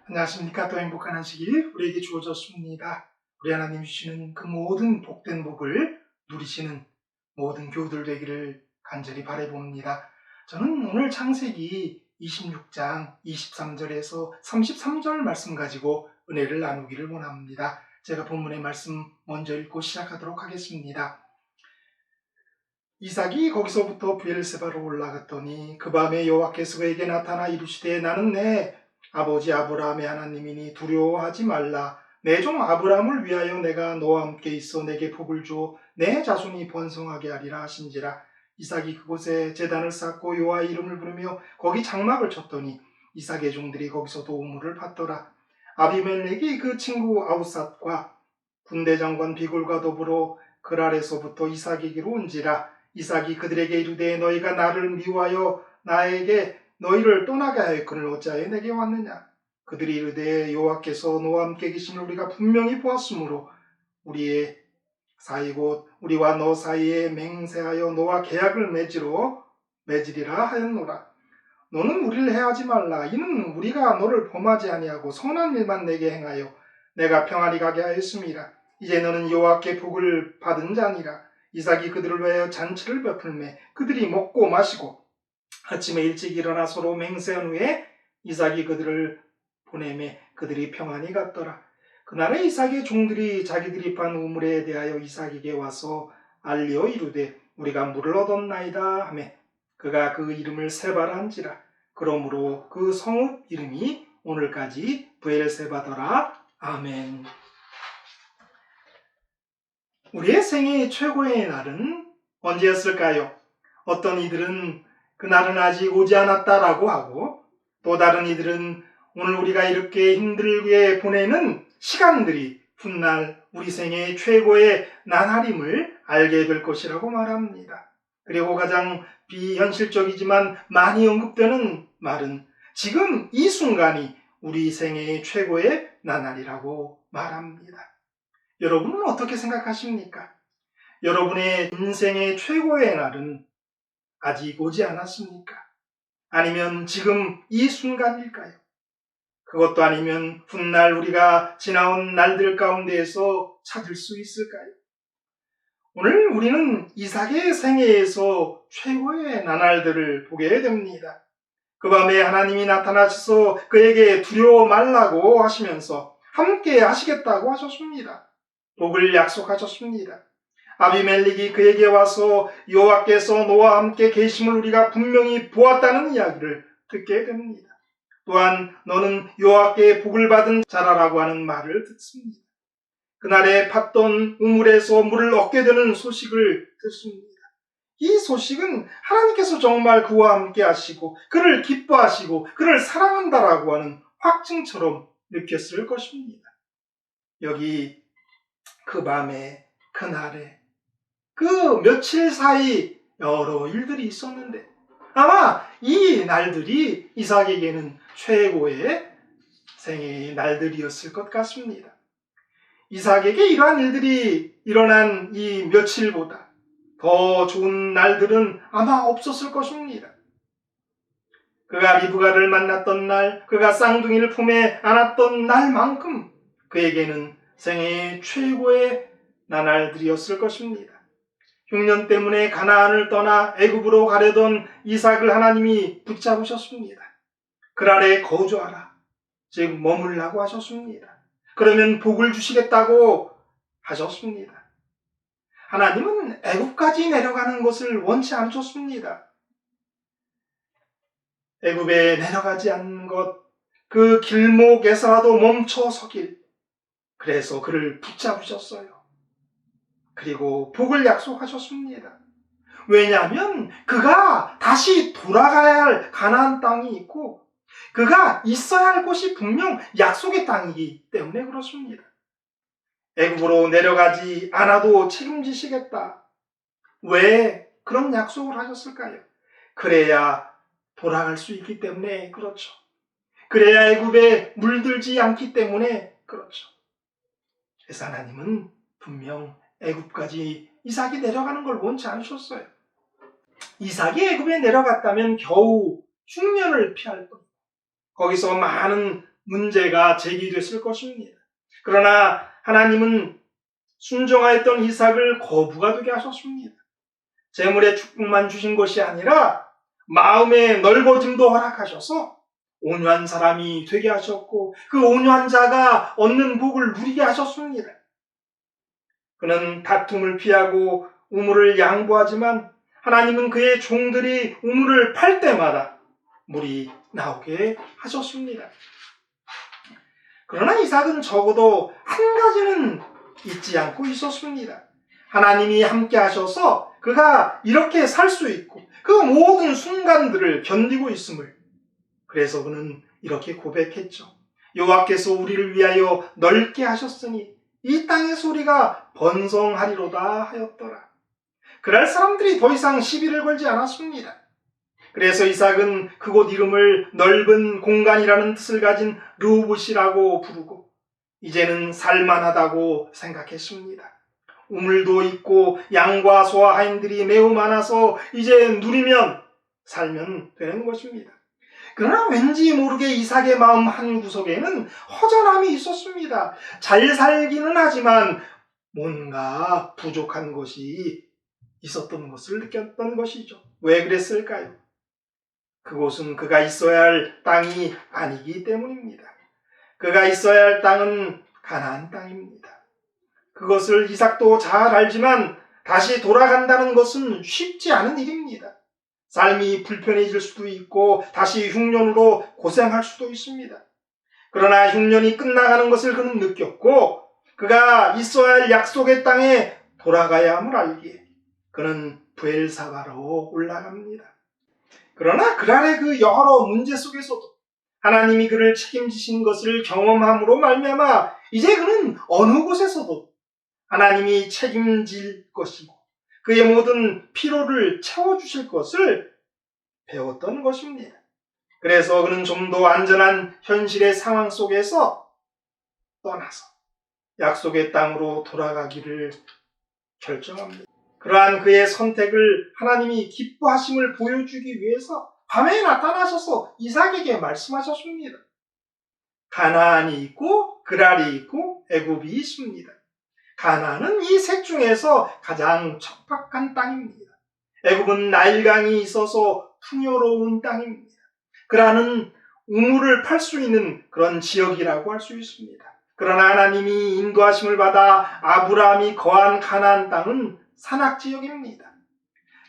안녕하십니까. 또 행복한 안식일 우리에게 주어졌습니다. 우리 하나님 주시는 그 모든 복된 복을 누리시는 모든 교우들 되기를 간절히 바라봅니다. 저는 오늘 창세기 26장 23절에서 33절 말씀 가지고 은혜를 나누기를 원합니다. 제가 본문의 말씀 먼저 읽고 시작하도록 하겠습니다. 이삭이 거기서부터 브엘세바로 올라갔더니 그 밤에 여호와께서 그에게 나타나 이르시되 나는 내 아버지 아브라함의 하나님이니 두려워하지 말라. 내 종 아브라함을 위하여 내가 너와 함께 있어 내게 복을 주어 내 자손이 번성하게 하리라 하신지라. 이삭이 그곳에 제단을 쌓고 여호와의 이름을 부르며 거기 장막을 쳤더니 이삭의 종들이 거기서도 우물을 팠더라. 아비멜렉이 그 친구 아우삿과 군대 장관 비골과 더불어 그랄에서부터 이삭에게로 온지라. 이삭이 그들에게 이르되 너희가 나를 미워하여 나에게 너희를 떠나게 하였거늘 어찌하여 내게 왔느냐. 그들이 이르되 여호와께서 너와 함께 계심을 우리가 분명히 보았으므로 우리의 사이 곧 우리와 너 사이에 맹세하여 너와 계약을 맺으리라 하였노라. 너는 우리를 해하지 말라. 이는 우리가 너를 범하지 아니하고 선한 일만 내게 행하여 내가 평안히 가게 하였음이라. 이제 너는 여호와께 복을 받은 자니라. 이삭이 그들을 위하여 잔치를 베풀매 그들이 먹고 마시고 아침에 일찍 일어나 서로 맹세한 후에 이삭이 그들을 보내매 그들이 평안히 갔더라. 그날에 이삭의 종들이 자기들이 판 우물에 대하여 이삭에게 와서 알리어 이르되 우리가 물을 얻었나이다 하매 그가 그 이름을 세바라 한지라. 그러므로 그 성읍 이름이 오늘까지 브엘세바더라. 아멘. 우리의 생애 최고의 날은 언제였을까요? 어떤 이들은 그날은 아직 오지 않았다라고 하고 또 다른 이들은 오늘 우리가 이렇게 힘들게 보내는 시간들이 훗날 우리 생애 최고의 나날임을 알게 될 것이라고 말합니다. 그리고 가장 비현실적이지만 많이 언급되는 말은 지금 이 순간이 우리 생애의 최고의 나날이라고 말합니다. 여러분은 어떻게 생각하십니까? 여러분의 인생의 최고의 날은 아직 오지 않았습니까? 아니면 지금 이 순간일까요? 그것도 아니면 훗날 우리가 지나온 날들 가운데에서 찾을 수 있을까요? 오늘 우리는 이삭의 생애에서 최고의 나날들을 보게 됩니다. 그 밤에 하나님이 나타나셔서 그에게 두려워 말라고 하시면서 함께 하시겠다고 하셨습니다. 복을 약속하셨습니다. 아비멜렉이 그에게 와서 여호와께서 너와 함께 계심을 우리가 분명히 보았다는 이야기를 듣게 됩니다. 또한 너는 여호와께 복을 받은 자라라고 하는 말을 듣습니다. 그날에 팠던 우물에서 물을 얻게 되는 소식을 듣습니다. 이 소식은 하나님께서 정말 그와 함께 하시고 그를 기뻐하시고 그를 사랑한다라고 하는 확증처럼 느꼈을 것입니다. 여기 그 밤에 그날에 그 며칠 사이 여러 일들이 있었는데 아마 이 날들이 이삭에게는 최고의 생애의 날들이었을 것 같습니다. 이삭에게 이러한 일들이 일어난 이 며칠보다 더 좋은 날들은 아마 없었을 것입니다. 그가 리브가를 만났던 날, 그가 쌍둥이를 품에 안았던 날만큼 그에게는 생애의 최고의 나날들이었을 것입니다. 흉년 때문에 가나안을 떠나 애굽으로 가려던 이삭을 하나님이 붙잡으셨습니다. 그랄에 거주하라, 즉 머물라고 하셨습니다. 그러면 복을 주시겠다고 하셨습니다. 하나님은 애굽까지 내려가는 것을 원치 않으셨습니다. 애굽에 내려가지 않는 것, 그 길목에서라도 멈춰 서길, 그래서 그를 붙잡으셨어요. 그리고 복을 약속하셨습니다. 왜냐하면 그가 다시 돌아가야 할 가나안 땅이 있고 그가 있어야 할 곳이 분명 약속의 땅이기 때문에 그렇습니다. 애굽으로 내려가지 않아도 책임지시겠다. 왜 그런 약속을 하셨을까요? 그래야 돌아갈 수 있기 때문에 그렇죠. 그래야 애굽에 물들지 않기 때문에 그렇죠. 그래서 하나님은 분명 애굽까지 이삭이 내려가는 걸 원치 않으셨어요. 이삭이 애굽에 내려갔다면 겨우 흉년을 피할 뿐 거기서 많은 문제가 제기됐을 것입니다. 그러나 하나님은 순종하였던 이삭을 거부가 되게 하셨습니다. 재물의 축복만 주신 것이 아니라 마음의 넓어짐도 허락하셔서 온유한 사람이 되게 하셨고 그 온유한 자가 얻는 복을 누리게 하셨습니다. 그는 다툼을 피하고 우물을 양보하지만 하나님은 그의 종들이 우물을 팔 때마다 물이 나오게 하셨습니다. 그러나 이삭은 적어도 한 가지는 잊지 않고 있었습니다. 하나님이 함께 하셔서 그가 이렇게 살 수 있고 그 모든 순간들을 견디고 있음을, 그래서 그는 이렇게 고백했죠. 여호와께서 우리를 위하여 넓게 하셨으니 이 땅의 소리가 번성하리로다 하였더라. 그럴 사람들이 더 이상 시비를 걸지 않았습니다. 그래서 이삭은 그곳 이름을 넓은 공간이라는 뜻을 가진 르호봇이라고 부르고 이제는 살만하다고 생각했습니다. 우물도 있고 양과 소와 하인들이 매우 많아서 이제 누리면 살면 되는 것입니다. 그러나 왠지 모르게 이삭의 마음 한구석에는 허전함이 있었습니다. 잘 살기는 하지만 뭔가 부족한 것이 있었던 것을 느꼈던 것이죠. 왜 그랬을까요? 그곳은 그가 있어야 할 땅이 아니기 때문입니다. 그가 있어야 할 땅은 가나안 땅입니다. 그것을 이삭도 잘 알지만 다시 돌아간다는 것은 쉽지 않은 일입니다. 삶이 불편해질 수도 있고 다시 흉년으로 고생할 수도 있습니다. 그러나 흉년이 끝나가는 것을 그는 느꼈고 그가 있어야 할 약속의 땅에 돌아가야 함을 알기에 그는 브엘사바로 올라갑니다. 그러나 그날의 그 여러 문제 속에서도 하나님이 그를 책임지신 것을 경험함으로 말미암아 이제 그는 어느 곳에서도 하나님이 책임질 것이고 그의 모든 피로를 채워주실 것을 배웠던 것입니다. 그래서 그는 좀 더 안전한 현실의 상황 속에서 떠나서 약속의 땅으로 돌아가기를 결정합니다. 그러한 그의 선택을 하나님이 기뻐하심을 보여주기 위해서 밤에 나타나셔서 이삭에게 말씀하셨습니다. 가나안이 있고 그랄이 있고 애굽이 있습니다. 가나안은 이 셋 중에서 가장 척박한 땅입니다. 애굽은 나일강이 있어서 풍요로운 땅입니다. 그라는 우물을 팔 수 있는 그런 지역이라고 할 수 있습니다. 그러나 하나님이 인도하심을 받아 아브라함이 거한 가나안 땅은 산악지역입니다.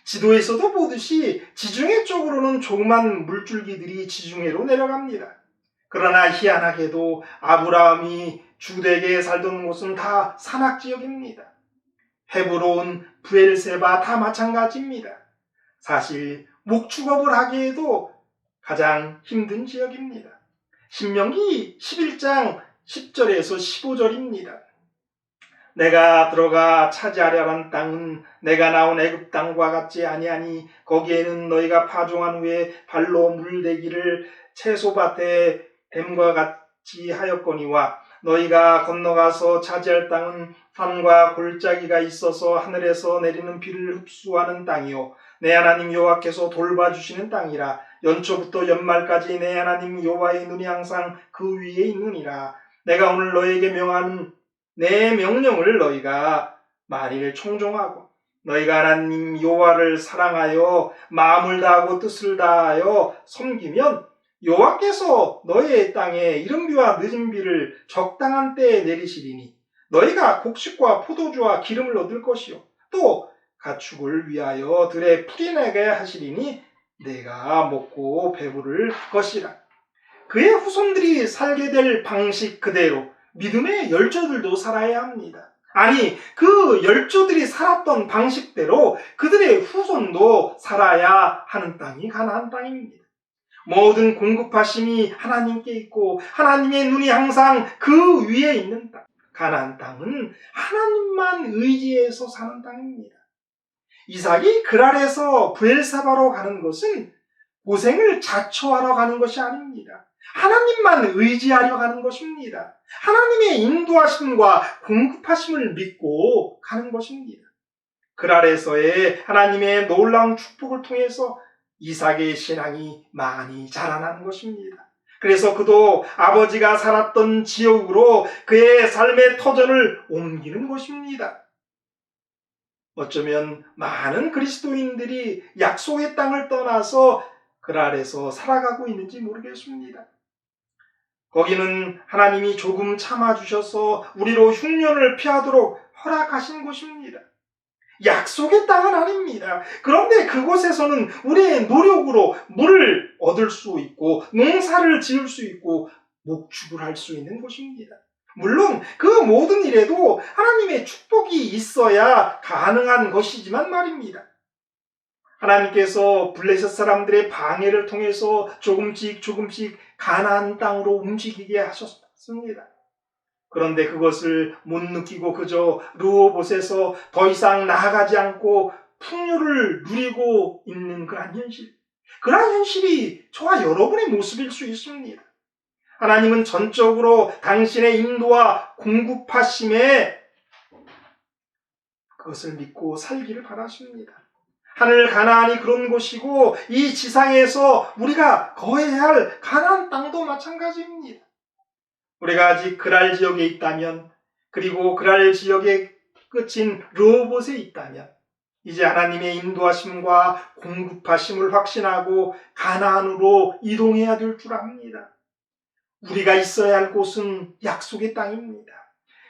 지도에서도 보듯이 지중해 쪽으로는 조그만 물줄기들이 지중해로 내려갑니다. 그러나 희한하게도 아브라함이 주되게 살던 곳은 다 산악지역입니다. 헤브론, 브엘세바 다 마찬가지입니다. 사실 목축업을 하기에도 가장 힘든 지역입니다. 신명기 11장 10절에서 15절입니다. 내가 들어가 차지하려는 땅은 내가 나온 애굽 땅과 같지 아니하니 거기에는 너희가 파종한 후에 발로 물대기를 채소밭에 댐과 같이 하였거니와 너희가 건너가서 차지할 땅은 산과 골짜기가 있어서 하늘에서 내리는 비를 흡수하는 땅이요 내 하나님 여호와께서 돌봐주시는 땅이라. 연초부터 연말까지 내 하나님 여호와의 눈이 항상 그 위에 있느니라. 내가 오늘 너희에게 명하는 내 명령을 너희가 만일 청종하고 너희가 하나님 여호와를 사랑하여 마음을 다하고 뜻을 다하여 섬기면 여호와께서 너희의 땅에 이른비와 늦은비를 적당한 때에 내리시리니 너희가 곡식과 포도주와 기름을 얻을 것이요 또 가축을 위하여 들에 풀이 나게 하시리니 내가 먹고 배부를 것이라. 그의 후손들이 살게 될 방식 그대로 믿음의 열조들도 살아야 합니다. 아니, 그 열조들이 살았던 방식대로 그들의 후손도 살아야 하는 땅이 가나안 땅입니다. 모든 공급하심이 하나님께 있고 하나님의 눈이 항상 그 위에 있는 땅. 가나안 땅은 하나님만 의지해서 사는 땅입니다. 이삭이 그랄에서 브엘사바로 가는 것은 고생을 자초하러 가는 것이 아닙니다. 하나님만 의지하려 가는 것입니다. 하나님의 인도하심과 공급하심을 믿고 가는 것입니다. 그랄에서의 하나님의 놀라운 축복을 통해서 이삭의 신앙이 많이 자라나는 것입니다. 그래서 그도 아버지가 살았던 지역으로 그의 삶의 터전을 옮기는 것입니다. 어쩌면 많은 그리스도인들이 약속의 땅을 떠나서 그랄에서 살아가고 있는지 모르겠습니다. 거기는 하나님이 조금 참아주셔서 우리로 흉년을 피하도록 허락하신 곳입니다. 약속의 땅은 아닙니다. 그런데 그곳에서는 우리의 노력으로 물을 얻을 수 있고 농사를 지을 수 있고 목축을 할 수 있는 곳입니다. 물론 그 모든 일에도 하나님의 축복이 있어야 가능한 것이지만 말입니다. 하나님께서 블레셋 사람들의 방해를 통해서 조금씩 가나안 땅으로 움직이게 하셨습니다. 그런데 그것을 못 느끼고 그저 르호봇에서 더 이상 나아가지 않고 풍요를 누리고 있는 그러한 현실이 저와 여러분의 모습일 수 있습니다. 하나님은 전적으로 당신의 인도와 공급하심에 그것을 믿고 살기를 바라십니다. 하늘 가나안이 그런 곳이고 이 지상에서 우리가 거해야 할 가나안 땅도 마찬가지입니다. 우리가 아직 그랄 지역에 있다면, 그리고 그랄 지역의 끝인 르호봇에 있다면 이제 하나님의 인도하심과 공급하심을 확신하고 가나안으로 이동해야 될 줄 압니다. 우리가 있어야 할 곳은 약속의 땅입니다.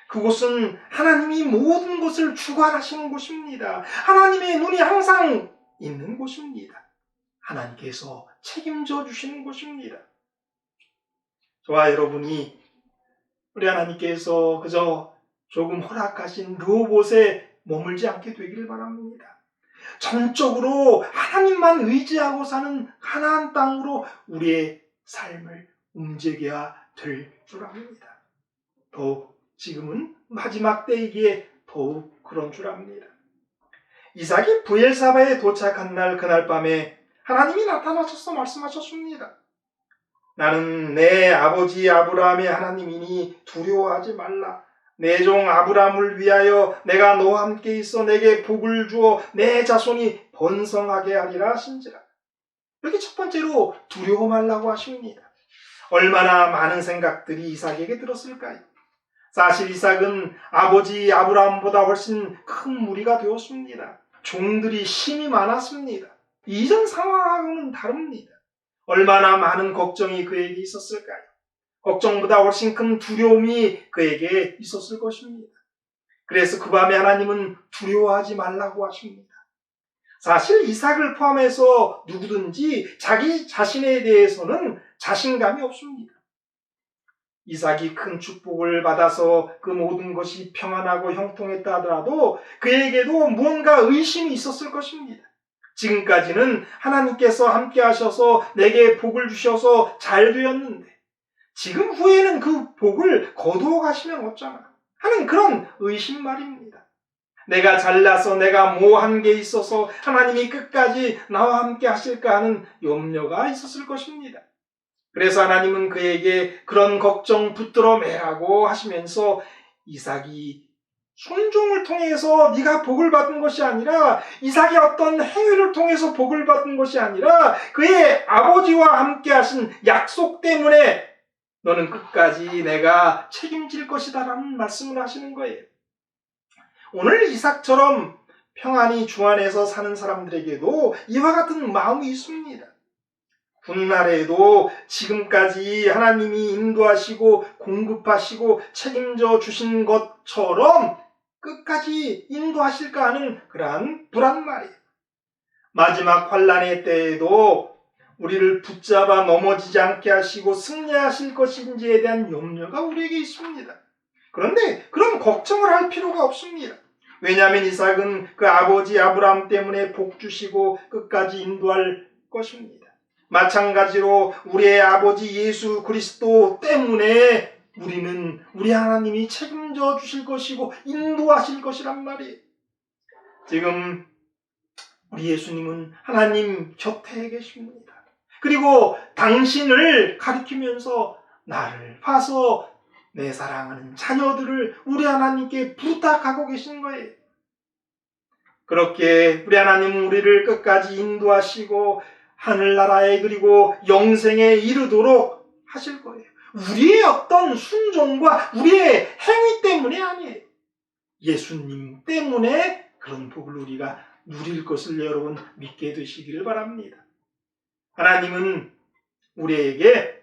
그곳은 하나님이 모든 것을 주관하시는 곳입니다. 하나님의 눈이 항상 있는 곳입니다. 하나님께서 책임져 주시는 곳입니다. 저와 여러분이 우리 하나님께서 그저 조금 허락하신 르호봇에 머물지 않게 되기를 바랍니다. 전적으로 하나님만 의지하고 사는 가나안 땅으로 우리의 삶을 움직여야 될 줄 압니다. 더욱 지금은 마지막 때이기에 더욱 그런 줄 압니다. 이삭이 브엘사바에 도착한 그날 밤에 하나님이 나타나셔서 말씀하셨습니다. 나는 내 아버지 아브라함의 하나님이니 두려워하지 말라. 내 종 아브라함을 위하여 내가 너와 함께 있어 내게 복을 주어 내 자손이 번성하게 하리라 하신지라. 여기 첫 번째로 두려워 말라고 하십니다. 얼마나 많은 생각들이 이삭에게 들었을까요? 사실 이삭은 아버지 아브라함보다 훨씬 큰 무리가 되었습니다. 종들이 힘이 많았습니다. 이전 상황하고는 다릅니다. 얼마나 많은 걱정이 그에게 있었을까요? 걱정보다 훨씬 큰 두려움이 그에게 있었을 것입니다. 그래서 그 밤에 하나님은 두려워하지 말라고 하십니다. 사실 이삭을 포함해서 누구든지 자기 자신에 대해서는 자신감이 없습니다. 이삭이 큰 축복을 받아서 그 모든 것이 평안하고 형통했다 하더라도 그에게도 무언가 의심이 있었을 것입니다. 지금까지는 하나님께서 함께 하셔서 내게 복을 주셔서 잘 되었는데 지금 후에는 그 복을 거두어 가시면 어쩌나 하는 그런 의심 말입니다. 내가 잘나서 내가 뭐 한 게 있어서 하나님이 끝까지 나와 함께 하실까 하는 염려가 있었을 것입니다. 그래서 하나님은 그에게 그런 걱정 붙들어 매라고 하시면서 이삭이 순종을 통해서 네가 복을 받은 것이 아니라 이삭이 어떤 행위를 통해서 복을 받은 것이 아니라 그의 아버지와 함께 하신 약속 때문에 너는 끝까지 내가 책임질 것이다 라는 말씀을 하시는 거예요. 오늘 이삭처럼 평안히 주 안에서 사는 사람들에게도 이와 같은 마음이 있습니다. 훗날에도 지금까지 하나님이 인도하시고 공급하시고 책임져 주신 것처럼 끝까지 인도하실까 하는 그러한 불안말이에요. 마지막 환난의 때에도 우리를 붙잡아 넘어지지 않게 하시고 승리하실 것인지에 대한 염려가 우리에게 있습니다. 그런데 그런 걱정을 할 필요가 없습니다. 왜냐하면 이삭은 그 아버지 아브라함 때문에 복 주시고 끝까지 인도할 것입니다. 마찬가지로 우리의 아버지 예수 그리스도 때문에 우리는 우리 하나님이 책임져 주실 것이고 인도하실 것이란 말이에요. 지금 우리 예수님은 하나님 곁에 계십니다. 그리고 당신을 가리키면서 나를 봐서 내 사랑하는 자녀들을 우리 하나님께 부탁하고 계신 거예요. 그렇게 우리 하나님은 우리를 끝까지 인도하시고 하늘나라에 그리고 영생에 이르도록 하실 거예요. 우리의 어떤 순종과 우리의 행위 때문이 아니에요. 예수님 때문에 그런 복을 우리가 누릴 것을 여러분 믿게 되시기를 바랍니다. 하나님은 우리에게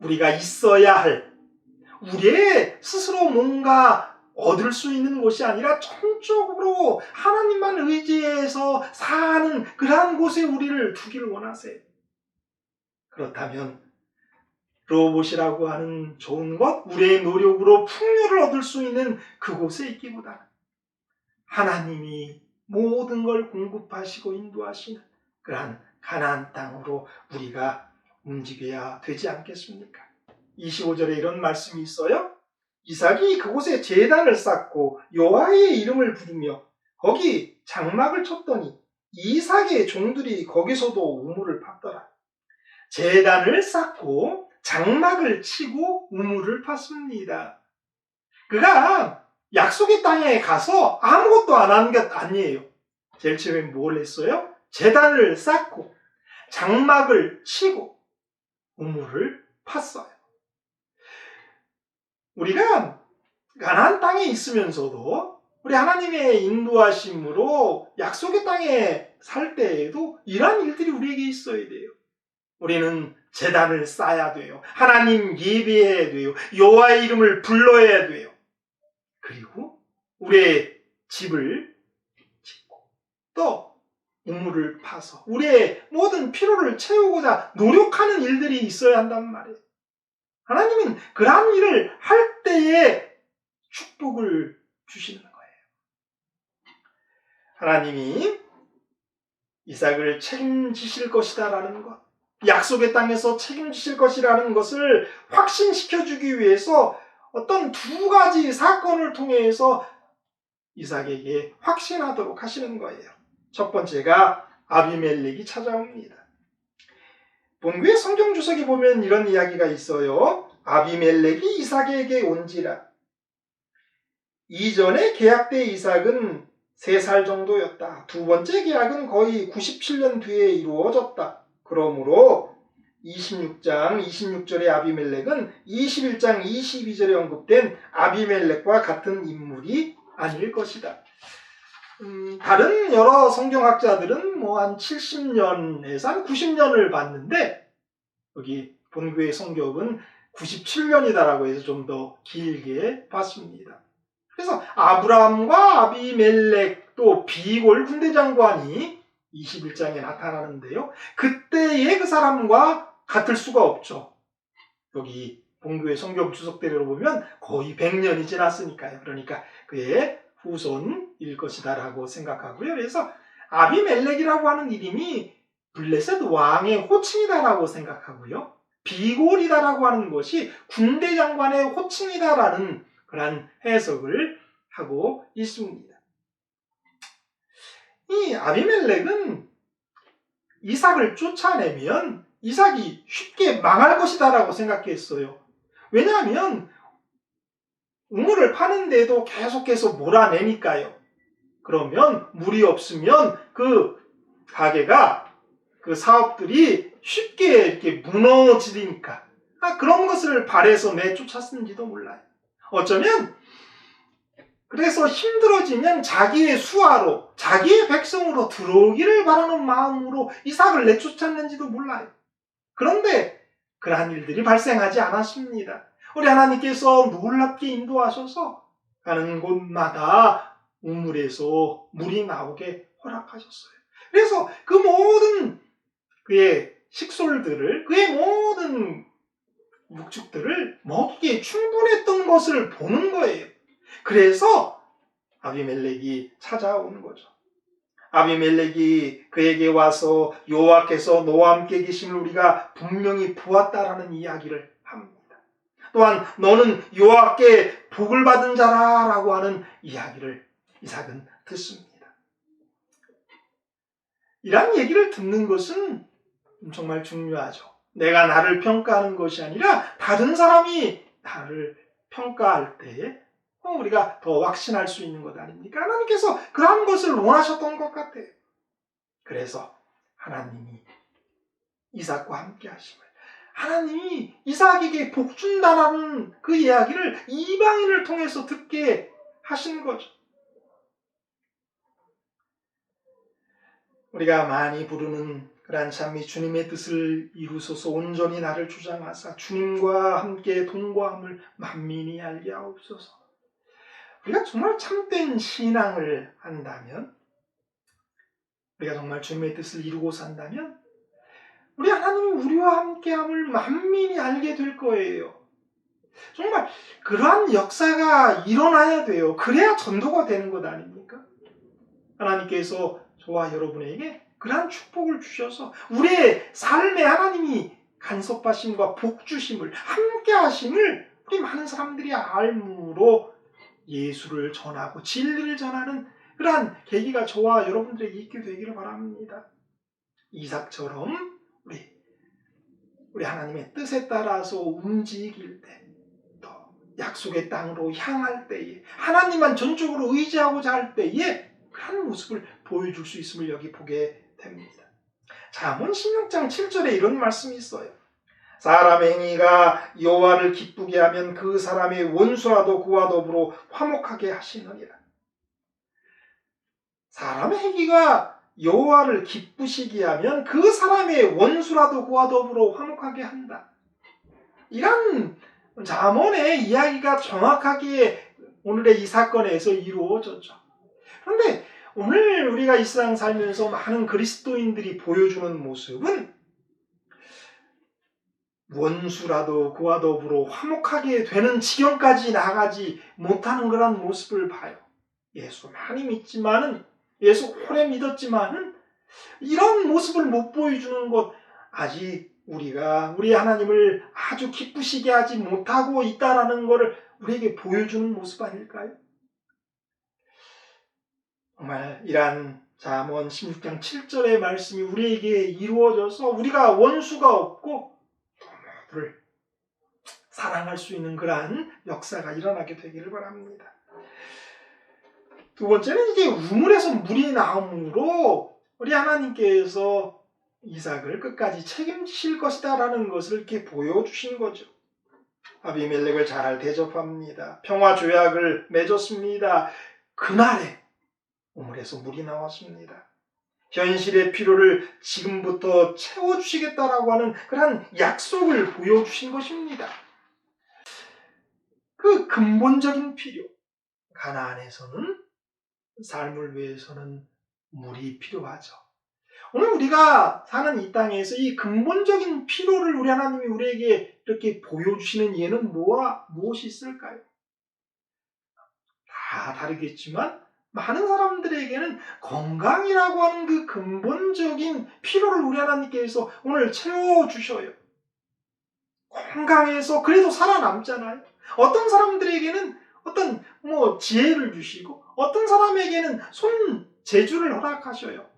우리가 있어야 할, 우리의 스스로 뭔가 얻을 수 있는 것이 아니라 전적으로 하나님만 의지해서 사는 그러한 곳에 우리를 두기를 원하세요. 그렇다면 로봇이라고 하는 좋은 것, 우리의 노력으로 풍요를 얻을 수 있는 그곳에 있기보다 하나님이 모든 걸 공급하시고 인도하시는 그러한 가나안 땅으로 우리가 움직여야 되지 않겠습니까? 25절에 이런 말씀이 있어요. 이삭이 그곳에 제단을 쌓고 여호와의 이름을 부르며 거기 장막을 쳤더니 이삭의 종들이 거기서도 우물을 팠더라. 제단을 쌓고 장막을 치고 우물을 팠습니다. 그가 약속의 땅에 가서 아무것도 안 한 것 아니에요. 제일 처음에 뭘 했어요? 제단을 쌓고 장막을 치고 우물을 팠어요. 우리가 가나안 땅에 있으면서도 우리 하나님의 인도하심으로 약속의 땅에 살 때에도 이러한 일들이 우리에게 있어야 돼요. 우리는 제단을 쌓아야 돼요. 하나님 예배해야 돼요. 여호와의 이름을 불러야 돼요. 그리고 우리의 집을 짓고 또 우물을 파서 우리의 모든 필요를 채우고자 노력하는 일들이 있어야 한단 말이에요. 하나님은 그러한 일을 할 때에 축복을 주시는 거예요. 하나님이 이삭을 책임지실 것이다라는 것, 약속의 땅에서 책임지실 것이라는 것을 확신시켜주기 위해서 어떤 두 가지 사건을 통해서 이삭에게 확신하도록 하시는 거예요. 첫 번째가 아비멜렉이 찾아옵니다. 본구의 성경 주석에 보면 이런 이야기가 있어요. 아비멜렉이 이삭에게 온지라. 이전에 계약 때 이삭은 3살 정도였다. 두 번째 계약은 거의 97년 뒤에 이루어졌다. 그러므로 26장 26절의 아비멜렉은 21장 22절에 언급된 아비멜렉과 같은 인물이 아닐 것이다. 다른 여러 성경학자들은 한 70년에서 한 90년을 봤는데 여기 본교의 성경은 97년이다라고 해서 좀 더 길게 봤습니다. 그래서 아브라함과 아비멜렉 또 비골 군대장관이 21장에 나타나는데요. 그때의 그 사람과 같을 수가 없죠. 여기 본교의 성경 주석대로 보면 거의 100년이 지났으니까요. 그러니까 그의 후손일 것이다라고 생각하고요. 그래서 아비멜렉이라고 하는 이름이 블레셋 왕의 호칭이다라고 생각하고요. 비골이다라고 하는 것이 군대장관의 호칭이다라는 그런 해석을 하고 있습니다. 이 아비멜렉은 이삭을 쫓아내면 이삭이 쉽게 망할 것이다라고 생각했어요. 왜냐하면 우물을 파는데도 계속해서 몰아내니까요. 그러면 물이 없으면 그 가게가 그 사업들이 쉽게 이렇게 무너지니까 그런 것을 바래서 내쫓았는지도 몰라요. 어쩌면 그래서 힘들어지면 자기의 수하로 자기의 백성으로 들어오기를 바라는 마음으로 이삭을 내쫓았는지도 몰라요. 그런데 그러한 일들이 발생하지 않았습니다. 우리 하나님께서 놀랍게 인도하셔서 가는 곳마다 우물에서 물이 나오게 허락하셨어요. 그래서 그 모든 그의 식솔들을, 그의 모든 목축들을 먹이기에 충분했던 것을 보는 거예요. 그래서 아비멜렉이 찾아오는 거죠. 아비멜렉이 그에게 와서 여호와께서 너와 함께 계심을 우리가 분명히 보았다라는 이야기를 합니다. 또한 너는 여호와께 복을 받은 자라라고 하는 이야기를 이삭은 듣습니다. 이런 얘기를 듣는 것은 정말 중요하죠. 내가 나를 평가하는 것이 아니라 다른 사람이 나를 평가할 때에 우리가 더 확신할 수 있는 것 아닙니까? 하나님께서 그러한 것을 원하셨던 것 같아요. 그래서 하나님이 이삭과 함께 하심을, 하나님이 이삭에게 복 준다라는 그 이야기를 이방인을 통해서 듣게 하신 거죠. 우리가 많이 부르는 그러한 찬미, 주님의 뜻을 이루소서 온전히 나를 주장하사 주님과 함께 동거함을 만민이 알게 하옵소서. 우리가 정말 참된 신앙을 한다면, 우리가 정말 주님의 뜻을 이루고 산다면 우리 하나님이 우리와 함께함을 만민이 알게 될 거예요. 정말 그러한 역사가 일어나야 돼요. 그래야 전도가 되는 것 아닙니까? 하나님께서 저와 여러분에게 그러한 축복을 주셔서 우리의 삶에 하나님이 간섭하심과 복주심을 함께 하심을 우리 많은 사람들이 알므로 예수를 전하고 진리를 전하는 그러한 계기가 저와 여러분들에게 있게 되기를 바랍니다. 이삭처럼 우리 하나님의 뜻에 따라서 움직일 때, 또 약속의 땅으로 향할 때에, 하나님만 전적으로 의지하고자 할 때에 그런 모습을 보여줄 수 있음을 여기 보게 됩니다. 잠언 16장 7절에 이런 말씀이 있어요. 사람의 행위가 여호와를 기쁘게 하면 그 사람의 원수라도 그와 더불어 화목하게 하시느니라. 사람의 행위가 여호와를 기쁘시게 하면 그 사람의 원수라도 그와 더불어 화목하게 한다. 이런 잠언의 이야기가 정확하게 오늘의 이 사건에서 이루어졌죠. 그런데 오늘 우리가 이 세상 살면서 많은 그리스도인들이 보여주는 모습은 원수라도 그와 더불어 화목하게 되는 지경까지 나가지 못하는 그런 모습을 봐요. 예수 많이 믿지만은, 예수 오래 믿었지만은 이런 모습을 못 보여주는 것, 아직 우리가 우리 하나님을 아주 기쁘시게 하지 못하고 있다라는 것을 우리에게 보여주는 모습 아닐까요? 정말 이러한 잠언 16장 7절의 말씀이 우리에게 이루어져서 우리가 원수가 없고 모두를 사랑할 수 있는 그러한 역사가 일어나게 되기를 바랍니다. 두 번째는 이제 우물에서 물이 나옴으로 우리 하나님께서 이삭을 끝까지 책임지실 것이다라는 것을 이렇게 보여주신 거죠. 아비멜렉을 잘 대접합니다. 평화 조약을 맺었습니다. 그날에 우물에서 물이 나왔습니다. 현실의 필요를 지금부터 채워주시겠다라고 하는 그런 약속을 보여주신 것입니다. 그 근본적인 필요, 가나안에서는 삶을 위해서는 물이 필요하죠. 오늘 우리가 사는 이 땅에서 이 근본적인 필요를 우리 하나님이 우리에게 이렇게 보여주시는 예는 무엇이 있을까요? 다 다르겠지만 많은 사람들에게는 건강이라고 하는 그 근본적인 필요를 우리 하나님께서 오늘 채워주셔요. 건강해서 그래도 살아남잖아요. 어떤 사람들에게는 어떤 지혜를 주시고 어떤 사람에게는 손재주를 허락하셔요.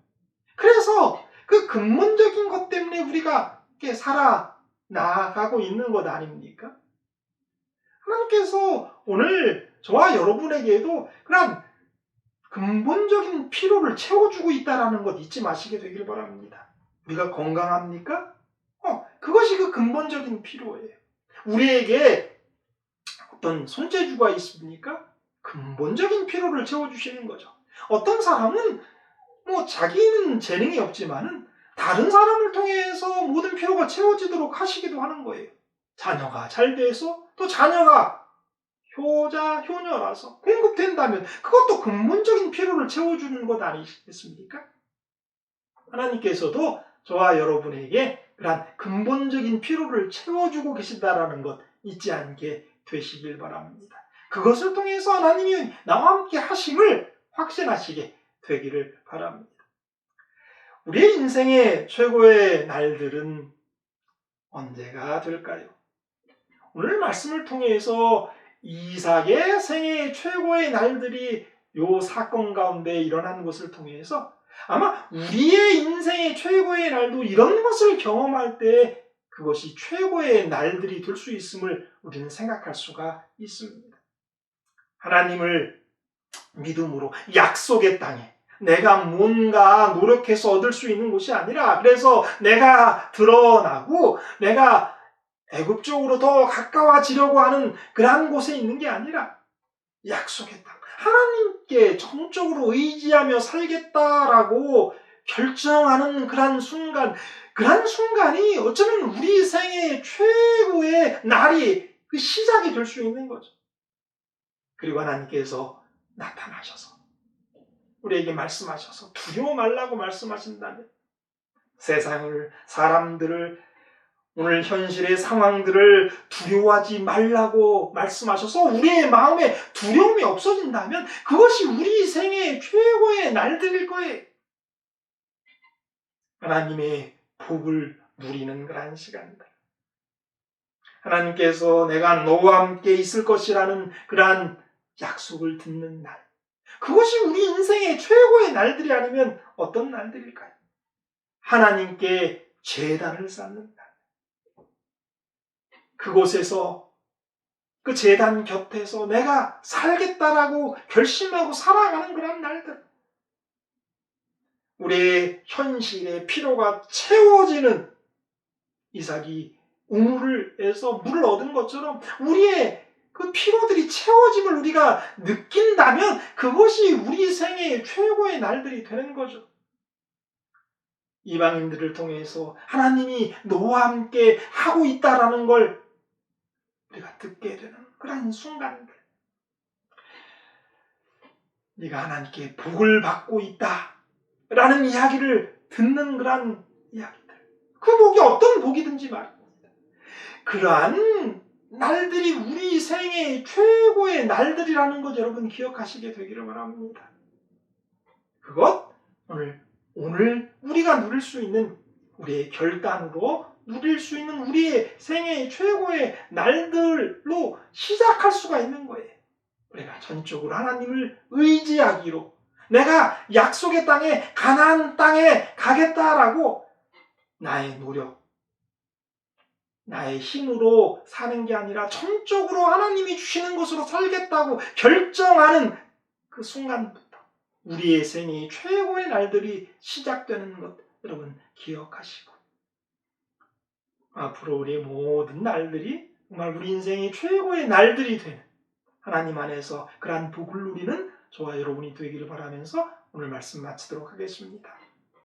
그래서 그 근본적인 것 때문에 우리가 이렇게 살아나가고 있는 것 아닙니까? 하나님께서 오늘 저와 여러분에게도 그런 근본적인 필요를 채워주고 있다는 것 잊지 마시게 되길 바랍니다. 우리가 건강합니까? 그것이 그 근본적인 필요예요. 우리에게 어떤 손재주가 있습니까? 근본적인 필요를 채워주시는 거죠. 어떤 사람은 자기는 재능이 없지만은 다른 사람을 통해서 모든 필요가 채워지도록 하시기도 하는 거예요. 자녀가 잘 돼서 또 자녀가 효녀라서 공급된다면 그것도 근본적인 필요를 채워주는 것 아니겠습니까? 하나님께서도 저와 여러분에게 그런 근본적인 필요를 채워주고 계신다라는 것 잊지 않게 되시길 바랍니다. 그것을 통해서 하나님이 나와 함께 하심을 확신하시게 되기를 바랍니다. 우리의 인생의 최고의 날들은 언제가 될까요? 오늘 말씀을 통해서 이삭의 생애의 최고의 날들이 이 사건 가운데 일어난 것을 통해서 아마 우리의 인생의 최고의 날도 이런 것을 경험할 때 그것이 최고의 날들이 될 수 있음을 우리는 생각할 수가 있습니다. 하나님을 믿음으로 약속의 땅에 내가 뭔가 노력해서 얻을 수 있는 것이 아니라, 그래서 내가 드러나고 내가 애굽 쪽으로 더 가까워지려고 하는 그러한 곳에 있는 게 아니라 약속의 땅, 하나님께 전적으로 의지하며 살겠다라고 결정하는 그러한 순간이 어쩌면 우리 생애 최고의 날이 그 시작이 될 수 있는 거죠. 그리고 하나님께서 나타나셔서 우리에게 말씀하셔서 두려워 말라고 말씀하신다면 세상을, 사람들을, 오늘 현실의 상황들을 두려워하지 말라고 말씀하셔서 우리의 마음에 두려움이 없어진다면 그것이 우리 생애의 최고의 날들일 거예요. 하나님의 복을 누리는 그런 시간들. 하나님께서 내가 너와 함께 있을 것이라는 그러한 약속을 듣는 날. 그것이 우리 인생의 최고의 날들이 아니면 어떤 날들일까요? 하나님께 제단을 쌓는 날. 그곳에서 그 제단 곁에서 내가 살겠다라고 결심하고 살아가는 그런 날들. 우리의 현실의 필요가 채워지는 이삭이 우물에서 물을 얻은 것처럼 우리의 그 피로들이 채워짐을 우리가 느낀다면 그것이 우리 생애의 최고의 날들이 되는 거죠. 이방인들을 통해서 하나님이 너와 함께 하고 있다라는 걸 우리가 듣게 되는 그런 순간들. 네가 하나님께 복을 받고 있다라는 이야기를 듣는 그런 이야기들. 그 복이 어떤 복이든지 말입니다. 그러한 날들이 우리 생애의 최고의 날들이라는 것 여러분 기억하시게 되기를 바랍니다. 그것 오늘 우리가 누릴 수 있는 우리의 결단으로 누릴 수 있는 우리의 생애의 최고의 날들로 시작할 수가 있는 거예요. 우리가 전적으로 하나님을 의지하기로 내가 약속의 땅에 가나안 땅에 가겠다라고 나의 노력, 나의 힘으로 사는 게 아니라 전적으로 하나님이 주시는 것으로 살겠다고 결정하는 그 순간부터 우리의 생의 최고의 날들이 시작되는 것 여러분 기억하시고 앞으로 우리의 모든 날들이 정말 우리 인생의 최고의 날들이 되는 하나님 안에서 그러한 복을 누리는 저와 여러분이 되기를 바라면서 오늘 말씀 마치도록 하겠습니다.